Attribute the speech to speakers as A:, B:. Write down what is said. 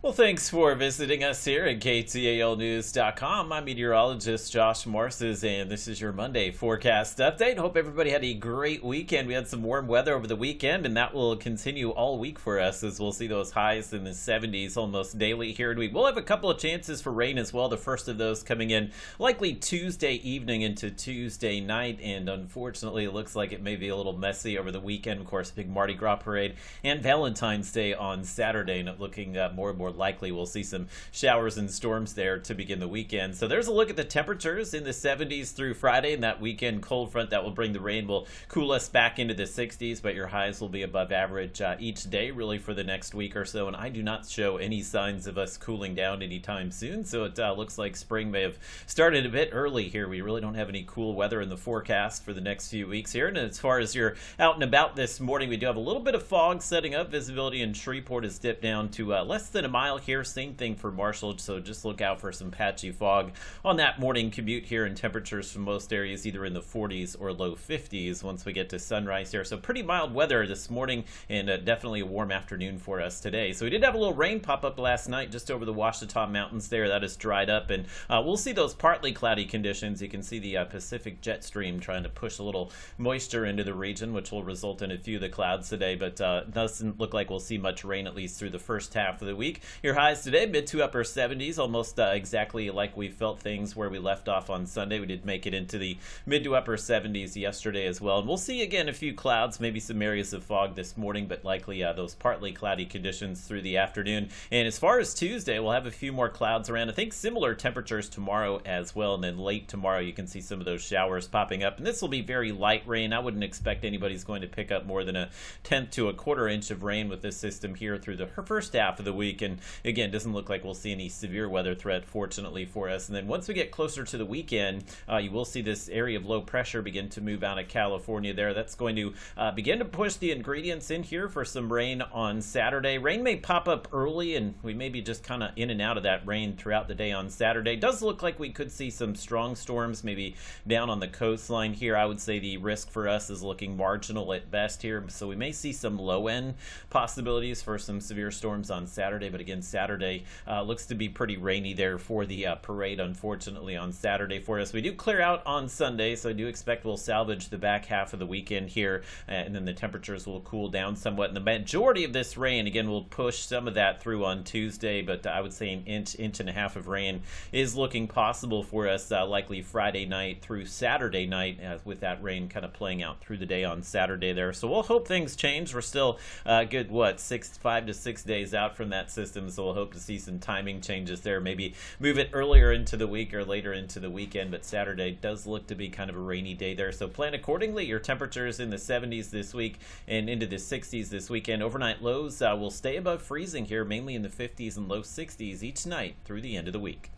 A: Well, thanks for visiting us here at KTALnews.com. I'm meteorologist Josh Morses, and this is your Monday forecast update. Hope everybody had a great weekend. We had some warm weather over the weekend, and that will continue all week for us as we'll see those highs in the 70s almost daily here. And we will have a couple of chances for rain as well. The first of those coming in likely Tuesday evening into Tuesday night, and unfortunately, it looks like it may be a little messy over the weekend. Of course, big Mardi Gras parade and Valentine's Day on Saturday, and looking more and more likely we'll see some showers and storms there to begin the weekend. So there's a look at the temperatures in the 70s through Friday, and that weekend cold front that will bring the rain will cool us back into the 60s, but your highs will be above average each day really for the next week or so, and I do not show any signs of us cooling down anytime soon. So it looks like spring may have started a bit early here. We really don't have any cool weather in the forecast for the next few weeks here. And as far as you're out and about this morning, we do have a little bit of fog setting up. Visibility in Shreveport has dipped down to less than a mile here. Same thing for Marshall, so just look out for some patchy fog on that morning commute here, and temperatures from most areas either in the 40s or low 50s once we get to sunrise here. So pretty mild weather this morning, and definitely a warm afternoon for us today. So we did have a little rain pop up last night just over the Ouachita Mountains there. That has dried up, and we'll see those partly cloudy conditions. You can see the Pacific jet stream trying to push a little moisture into the region, which will result in a few of the clouds today, but doesn't look like we'll see much rain at least through the first half of the week. Your highs today, mid to upper 70s, almost exactly like we felt things where we left off on Sunday. We did make it into the mid to upper 70s yesterday as well. And we'll see again a few clouds, maybe some areas of fog this morning, but likely those partly cloudy conditions through the afternoon. And as far as Tuesday, we'll have a few more clouds around. I think similar temperatures tomorrow as well. And then late tomorrow, you can see some of those showers popping up. And this will be very light rain. I wouldn't expect anybody's going to pick up more than a tenth to a quarter inch of rain with this system here through the first half of the week. And again, doesn't look like we'll see any severe weather threat, fortunately for us. And then once we get closer to the weekend, you will see this area of low pressure begin to move out of California there. That's going to begin to push the ingredients in here for some rain on Saturday. Rain may pop up early, and we may be just kind of in and out of that rain throughout the day on Saturday. It does look like we could see some strong storms maybe down on the coastline here. I would say the risk for us is looking marginal at best here, so we may see some low-end possibilities for some severe storms on Saturday. But again, Saturday looks to be pretty rainy there for the parade, unfortunately, on Saturday for us. We do clear out on Sunday, so I do expect we'll salvage the back half of the weekend here, and then the temperatures will cool down somewhat. And the majority of this rain, again, will push some of that through on Tuesday, but I would say an inch and a half of rain is looking possible for us, likely Friday night through Saturday night, with that rain kind of playing out through the day on Saturday there. So we'll hope things change. We're still good, 5 to 6 days out from that system, so we'll hope to see some timing changes there. Maybe move it earlier into the week or later into the weekend, but Saturday does look to be kind of a rainy day there. So plan accordingly. Your temperatures in the 70s this week and into the 60s this weekend. Overnight lows will stay above freezing here, mainly in the 50s and low 60s each night through the end of the week.